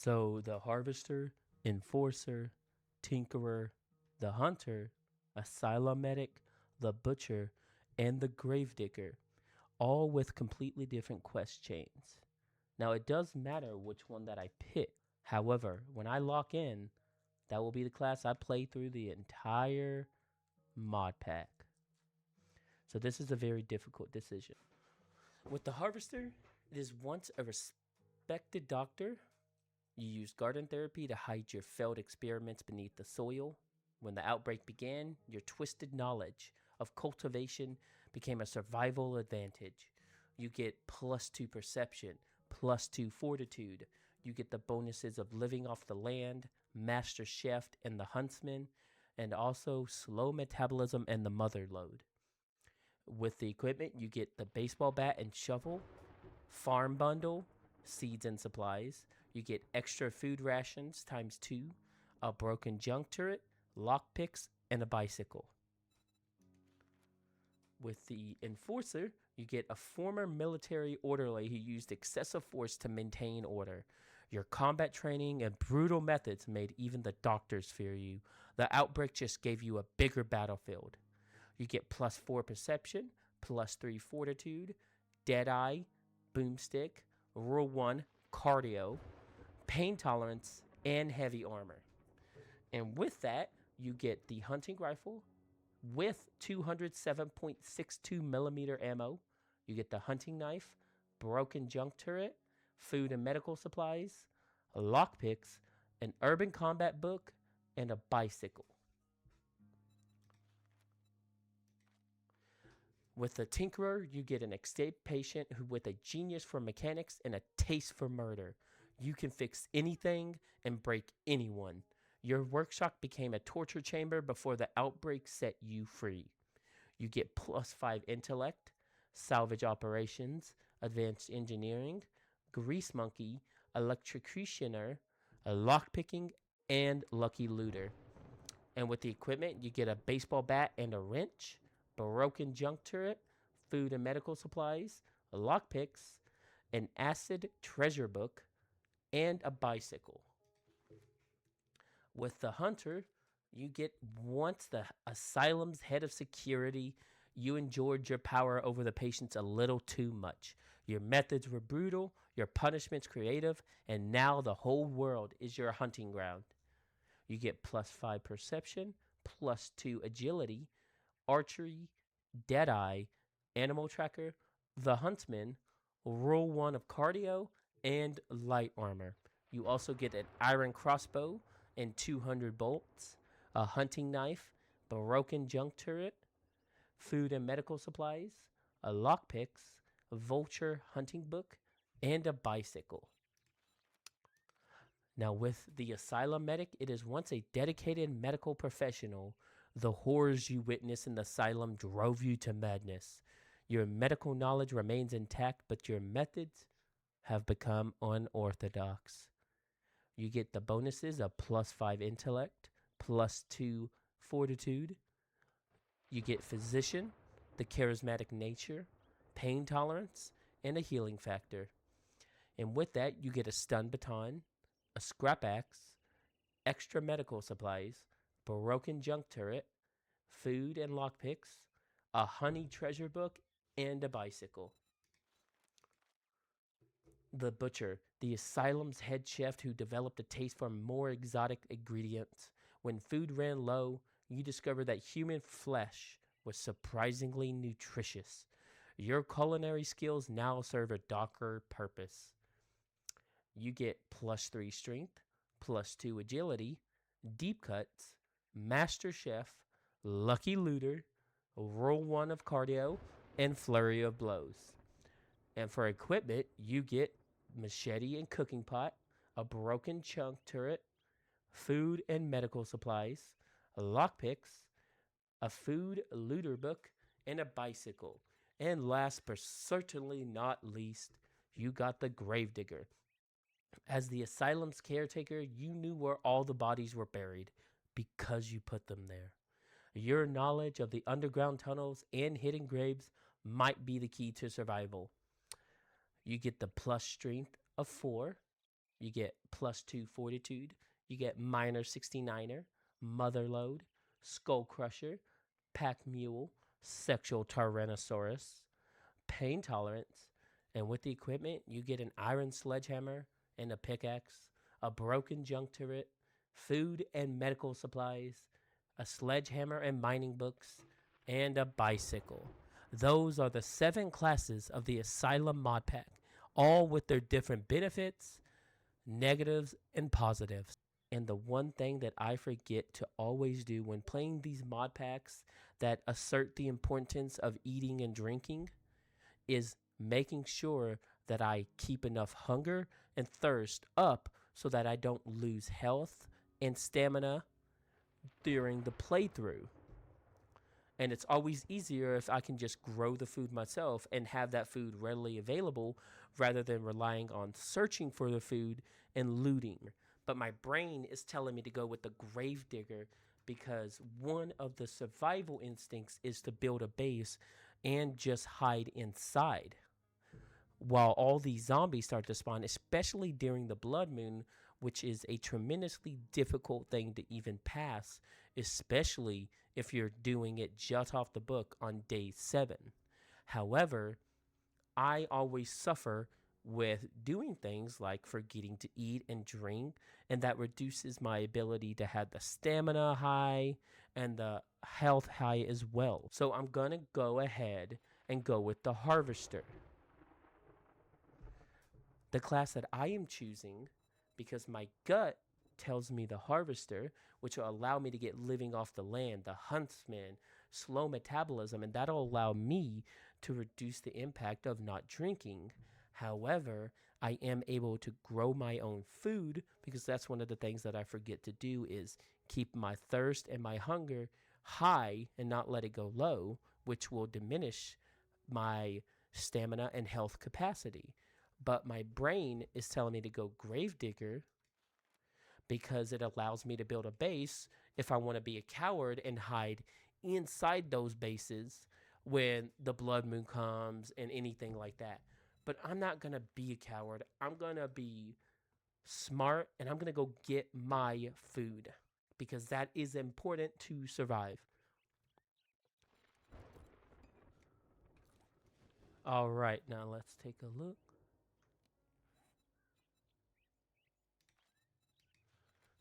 So the harvester, enforcer, tinkerer, the hunter, asylum medic, the butcher, and the gravedigger, all with completely different quest chains. Now it does matter which one that I pick. However, when I lock in, that will be the class I play through the entire mod pack. So this is a very difficult decision. With the harvester, it is once a respected doctor. You used garden therapy to hide your failed experiments beneath the soil. When the outbreak began, your twisted knowledge of cultivation became a survival advantage. You get +2 perception, +2 fortitude. You get the bonuses of living off the land, master chef, and the huntsman, and also slow metabolism and the mother lode. With the equipment, you get the baseball bat and shovel, farm bundle, seeds and supplies. You get extra food rations ×2, a broken junk turret, lockpicks, and a bicycle. With the enforcer, you get a former military orderly who used excessive force to maintain order. Your combat training and brutal methods made even the doctors fear you. The outbreak just gave you a bigger battlefield. You get +4 perception, +3 fortitude, deadeye, boomstick, rule 1 cardio, pain tolerance, and heavy armor. And with that, you get the hunting rifle with 207.62 millimeter ammo. You get the hunting knife, broken junk turret, food and medical supplies, lockpicks, an urban combat book, and a bicycle. With the Tinkerer, you get an escaped patient who with a genius for mechanics and a taste for murder. You can fix anything and break anyone. Your workshop became a torture chamber before the outbreak set you free. You get +5 intellect, salvage operations, advanced engineering, grease monkey, electrocutioner, a lockpicking, and lucky looter. And with the equipment, you get a baseball bat and a wrench, broken junk turret, food and medical supplies, lockpicks, an acid treasure book, and a bicycle. With the hunter, you get once the asylum's head of security, you enjoyed your power over the patients a little too much. Your methods were brutal, your punishments creative, and now the whole world is your hunting ground. You get +5 perception, +2 agility, archery, deadeye, animal tracker, the huntsman, rule 1 of cardio, and light armor. You also get an iron crossbow and 200 bolts, a hunting knife, broken junk turret, food and medical supplies, a lockpicks, a vulture hunting book, and a bicycle. Now, with the asylum medic, it is once a dedicated medical professional. The horrors you witnessed in the asylum drove you to madness. Your medical knowledge remains intact, but your methods have become unorthodox. You get the bonuses of +5 intellect, +2 fortitude. You get physician, the charismatic nature, pain tolerance, and a healing factor. And with that, you get a stun baton, a scrap axe, extra medical supplies, broken junk turret, food and lockpicks, a honey treasure book, and a bicycle. The butcher, the asylum's head chef who developed a taste for more exotic ingredients. When food ran low, you discovered that human flesh was surprisingly nutritious. Your culinary skills now serve a darker purpose. You get +3 strength, +2 agility, deep cuts, master chef, lucky looter, roll 1 of cardio, and flurry of blows. And for equipment, you get machete and cooking pot, a broken chunk turret, food and medical supplies, lockpicks, a food looter book, and a bicycle. And last but certainly not least, you got the gravedigger. As the asylum's caretaker, you knew where all the bodies were buried because you put them there. Your knowledge of the underground tunnels and hidden graves might be the key to survival. You get the plus strength of 4, You get +2 fortitude. You get minor 69er, mother load, skull crusher, pack mule, sexual tyrannosaurus, pain tolerance, and with the equipment, you get an iron sledgehammer and a pickaxe, a broken junk turret, food and medical supplies, a sledgehammer and mining books, and a bicycle. Those are the 7 classes of the ASYLUM Modpack, all with their different benefits, negatives, and positives. And the one thing that I forget to always do when playing these mod packs that assert the importance of eating and drinking is making sure that I keep enough hunger and thirst up so that I don't lose health and stamina during the playthrough. And it's always easier if I can just grow the food myself and have that food readily available rather than relying on searching for the food and looting. But my brain is telling me to go with the gravedigger because one of the survival instincts is to build a base and just hide inside. While all these zombies start to spawn, especially during the blood moon, which is a tremendously difficult thing to even pass, especially if you're doing it just off the book on day 7. However, I always suffer with doing things like forgetting to eat and drink, and that reduces my ability to have the stamina high and the health high as well. So I'm going to go ahead and go with the Harvester. The class that I am choosing, because my gut tells me the Harvester, which will allow me to get living off the land, the Huntsman, slow metabolism, and that'll allow me to reduce the impact of not drinking. However, I am able to grow my own food because that's one of the things that I forget to do is keep my thirst and my hunger high and not let it go low, which will diminish my stamina and health capacity. But my brain is telling me to go Gravedigger because it allows me to build a base if I want to be a coward and hide inside those bases when the blood moon comes and anything like that. But I'm not going to be a coward. I'm going to be smart and I'm going to go get my food because that is important to survive. All right, now let's take a look.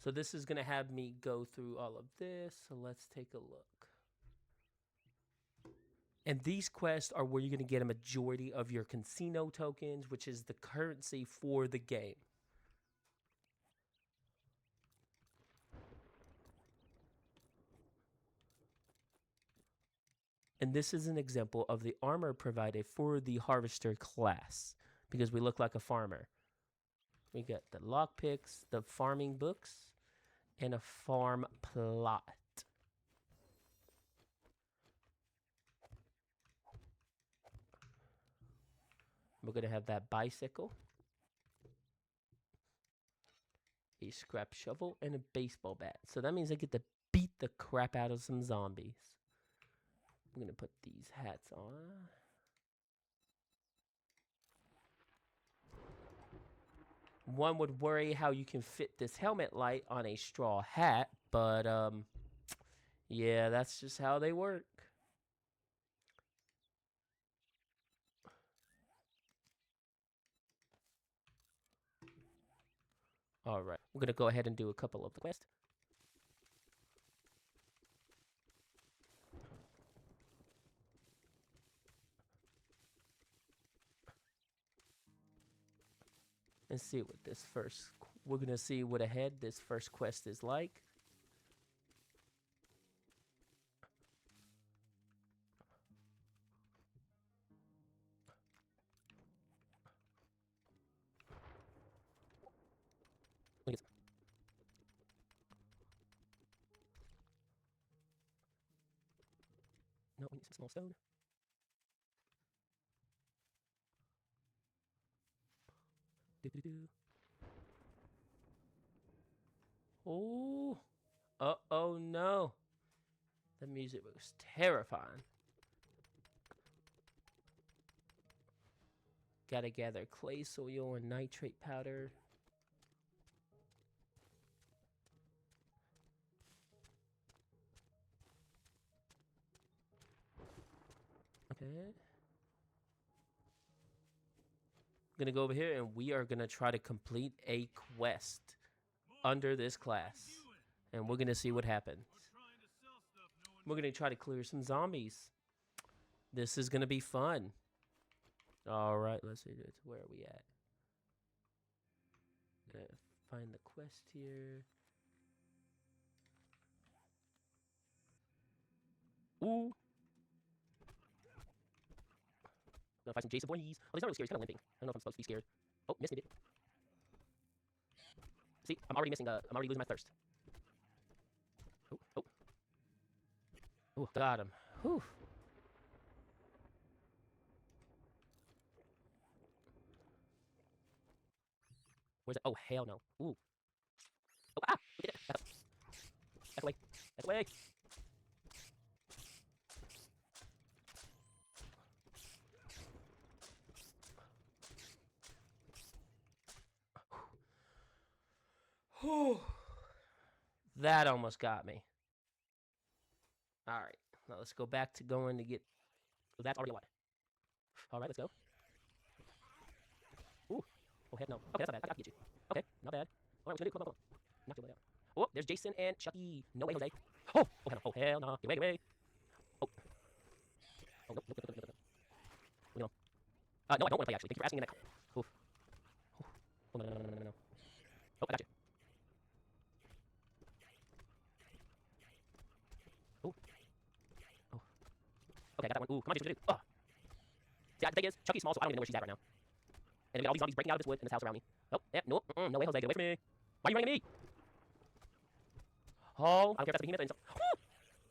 So this is going to have me go through all of this. So let's take a look. And these quests are where you're going to get a majority of your casino tokens, which is the currency for the game. And this is an example of the armor provided for the Harvester class because we look like a farmer. We got the lockpicks, the farming books, and a farm plot. We're going to have that bicycle, a scrap shovel, and a baseball bat. So that means I get to beat the crap out of some zombies. I'm going to put these hats on. One would worry how you can fit this helmet light on a straw hat, but yeah, that's just how they work. All right, we're gonna go ahead and do a couple of the quests. And see what this first. We're gonna see what ahead this first quest is like. No, we need some small stone. Do-do-do. Oh, oh no. The music was terrifying. Gotta gather clay soil and nitrate powder. Okay. I'm gonna go over here and we are gonna try to complete a quest under this class. And we're gonna see what happens. We're gonna try to clear some zombies. This is gonna be fun. Alright, let's see. Where are we at? Gonna find the quest here. Ooh. Gonna find some Jason boys. Oh, he's not really scared. He's kind of limping. I don't know if I'm supposed to be scared. Oh, missed it. See, I'm already missing. I'm already losing my thirst. Oh, oh. Oh, got him. Whew. Where's it? Oh, hell no. Ooh. Oh, ah! We did it. Back away. Back away. Whew. That almost got me. Alright. Now let's go back to going to get... Oh, that's already a lot. Alright, let's go. Ooh. Oh, heck no. Okay, that's not bad. I can get you. Okay, not bad. Alright, what's gonna do? Come on, come on. Knock your way out. Oh, there's Jason and Chucky. No way, Jose. Oh, oh, hell no. Oh, hell no. Get away, get away. Oh. Oh, nope, nope, nope, nope, nope. You know. No, I don't want to play, actually. Thank you for asking. Oof. Oh, no, no, no, no, no, no. Oh, I got you. Ooh. Oh. Okay, I got that one. Ooh, come on, Jason, what do? Oh. See, the thing is, Chucky's small, so I don't even know where she's at right now. And we got all these zombies breaking out of this wood in this house around me. Oh, yeah, nope. No way, Jose. Get away from me. Why are you running at me? Oh, I don't care if that's a behemoth.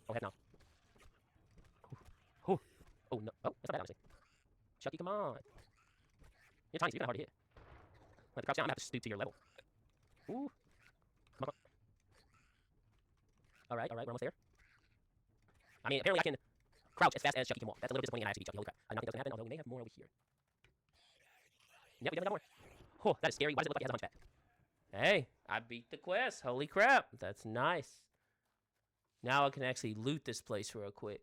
Oh, heck no. Oh, oh, no. Oh, that's not bad, honestly. Chucky, come on. You're tiny, so you're kind of hard to hit. Like, crouch down, I'm going to have to stoop to your level. Ooh. Come on. Alright, alright, we're almost there. I mean, apparently I can crouch as fast as Chucky can walk. That's a little disappointing, and I actually beat Chucky. Holy crap. I don't think that's going to happen, although we may have more over here. Yep, we definitely got more. Oh, that is scary. Why does it look like it has a hunchback? Hey, I beat the quest. Holy crap. That's nice. Now I can actually loot this place real quick.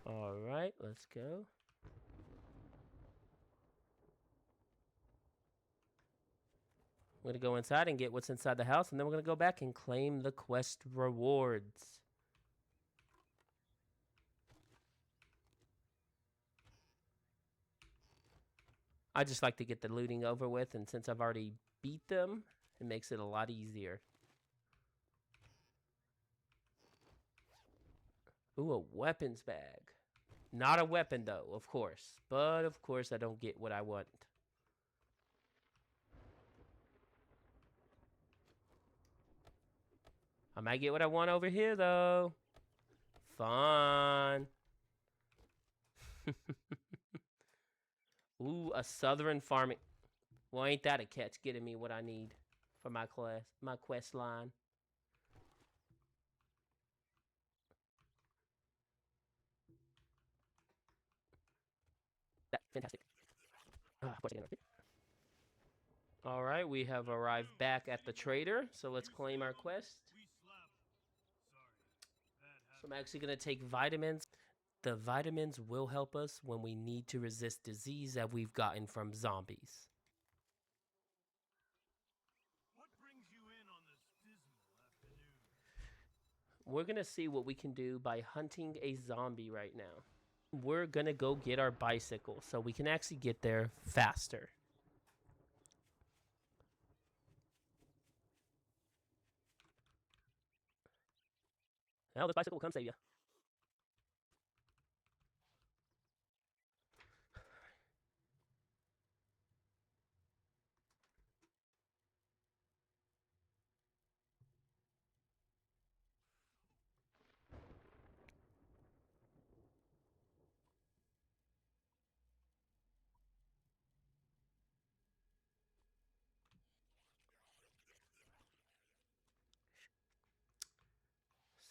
Alright, let's go. We're going to go inside and get what's inside the house, and then we're going to go back and claim the quest rewards. I just like to get the looting over with, and since I've already beat them, it makes it a lot easier. Ooh, a weapons bag. Not a weapon, though, of course. But, of course, I don't get what I want. I might get what I want over here, though. Fun. Ooh, a southern farming. Well, ain't that a catch getting me what I need for my quest line. That fantastic. Of course I get it. All right, we have arrived back at the trader, so let's claim our quest. So I'm actually going to take vitamins. The vitamins will help us when we need to resist disease that we've gotten from zombies. What brings you in on this dismal afternoon? We're going to see what we can do by hunting a zombie right now. We're going to go get our bicycle so we can actually get there faster. Now this bicycle will come save you.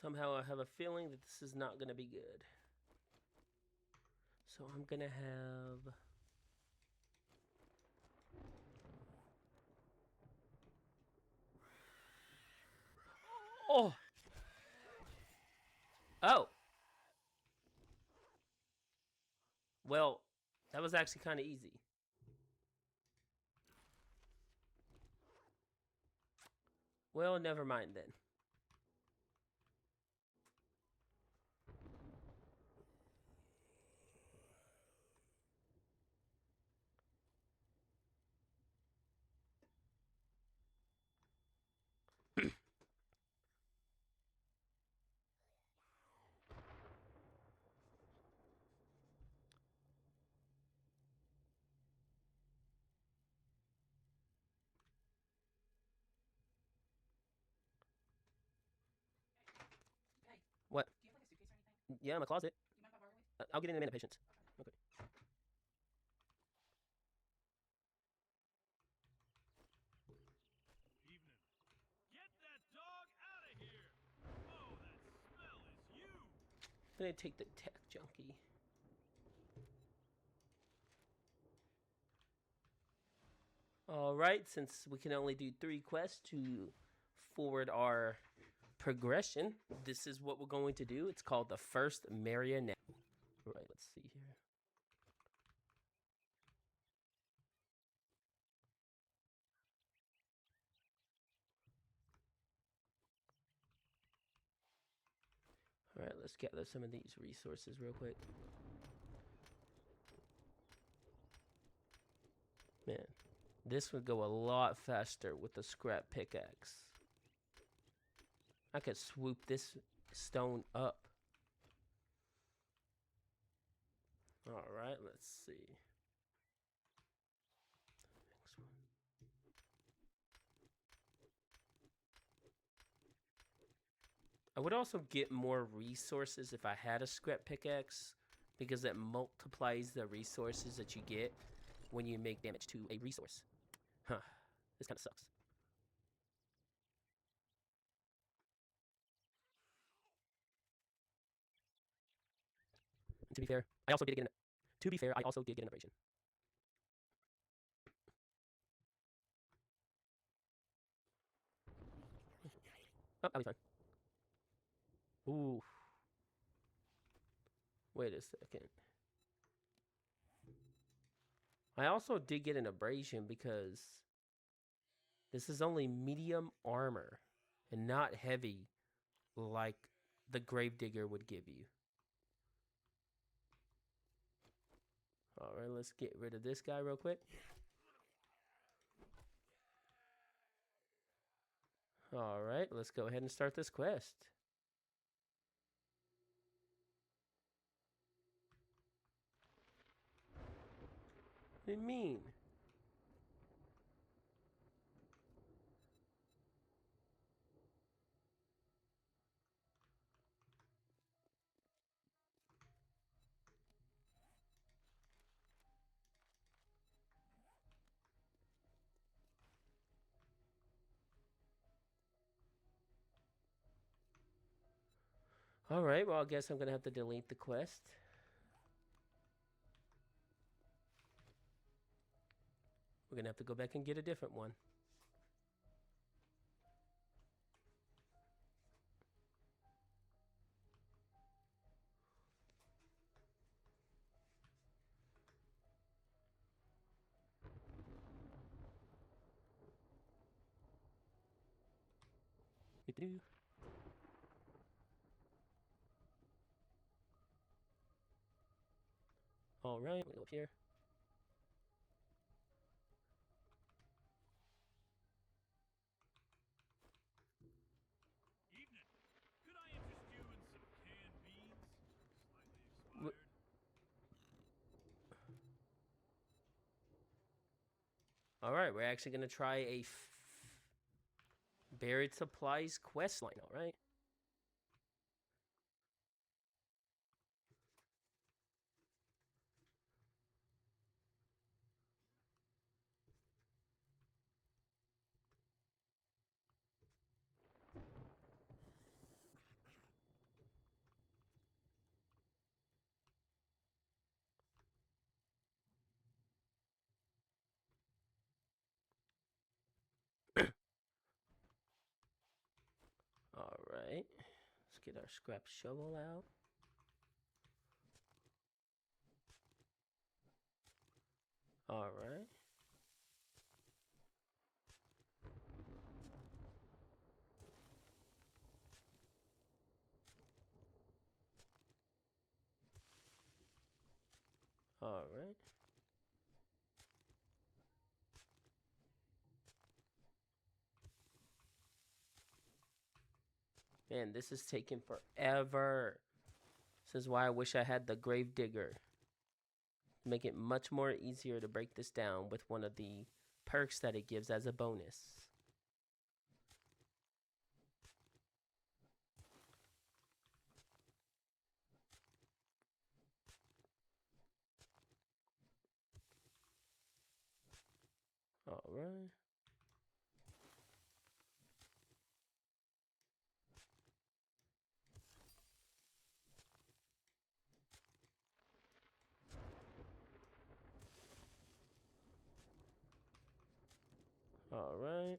Somehow I have a feeling that this is not going to be good. So I'm going to have... Oh! Oh! Well, that was actually kind of easy. Well, never mind then. What? Yeah, in my closet. I'll get in a minute, patience. Okay. Evening. Get that dog out of here! Oh, that smell is you! I'm gonna take the tech junkie. Alright, since we can only do 3 quests to forward our progression, this is what we're going to do. It's called the first marionette. Alright, let's see here. Alright, let's gather some of these resources real quick. Man, this would go a lot faster with the scrap pickaxe. I could swoop this stone up. Alright, let's see. Next one. I would also get more resources if I had a scrap pickaxe, because it multiplies the resources that you get when you make damage to a resource. Huh. This kind of sucks. And to be fair, I also did get an... To be fair, I also did get an abrasion. Oh, I'll be fine. Ooh. Wait a second. I also did get an abrasion because this is only medium armor and not heavy like the Gravedigger would give you. Alright, let's get rid of this guy real quick. Alright, let's go ahead and start this quest. What do you mean? Alright, well, I guess I'm going to have to delete the quest. We're going to have to go back and get a different one. Alright, we go up here. Evening. Could I interest you in some canned beans? Slightly Wh- expired. Alright, we're actually going to try a buried supplies quest line, alright? right. Let's get our scrap shovel out. All right. All right. Man, this is taking forever. This is why I wish I had the grave digger. Make it much more easier to break this down with one of the perks that it gives as a bonus. All right. All right.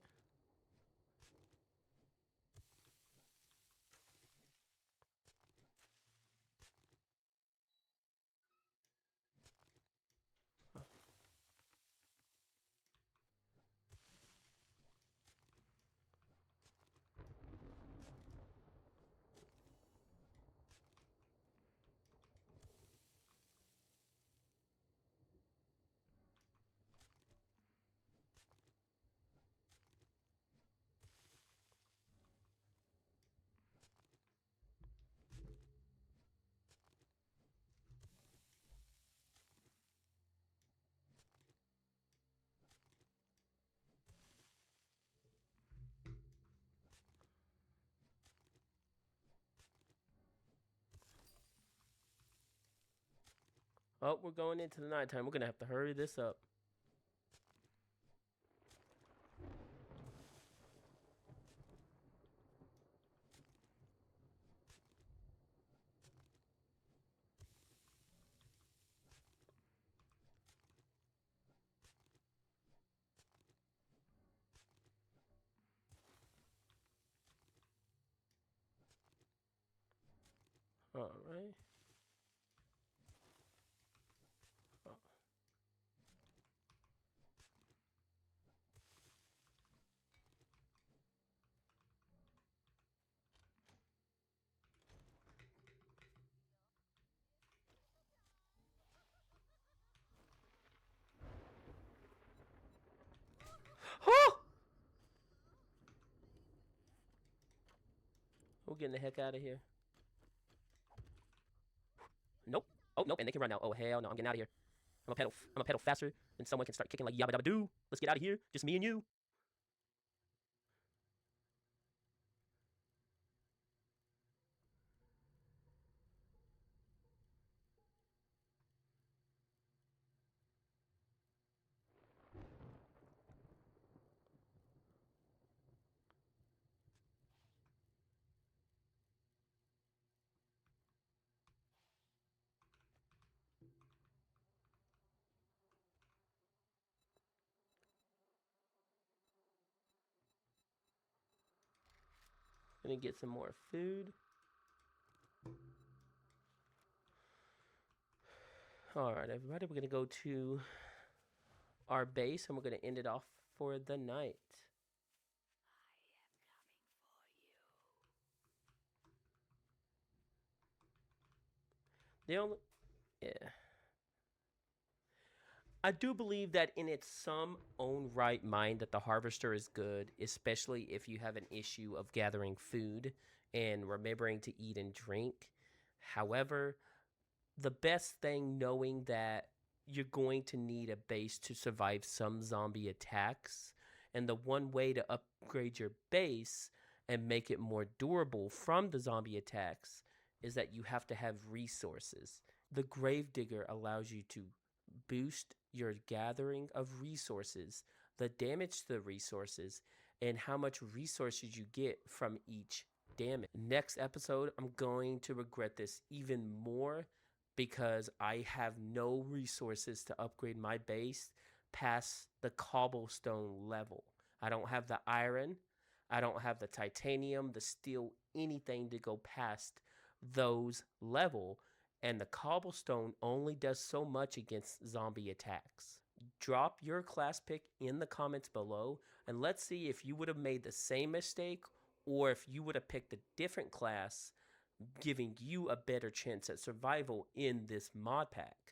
Oh, we're going into the nighttime. We're gonna have to hurry this up. All right. Oh! We're getting the heck out of here. Nope. Oh nope, and they can run now. Oh hell no, I'm getting out of here. I'm a pedal faster, and someone can start kicking like yabba dabba doo. Let's get out of here. Just me and you. Gonna get some more food. All right, everybody, we're gonna go to our base and we're gonna end it off for the night. The only, yeah, I do believe that in its some own right mind that the harvester is good, especially if you have an issue of gathering food and remembering to eat and drink. However, the best thing knowing that you're going to need a base to survive some zombie attacks, and the one way to upgrade your base and make it more durable from the zombie attacks is that you have to have resources. The Gravedigger allows you to boost your gathering of resources, the damage to the resources, and how much resources you get from each damage. Next episode, I'm going to regret this even more because I have no resources to upgrade my base past the cobblestone level. I don't have the iron. I don't have the titanium, the steel, anything to go past those level. And the cobblestone only does so much against zombie attacks. Drop your class pick in the comments below, and let's see if you would have made the same mistake or if you would have picked a different class, giving you a better chance at survival in this mod pack.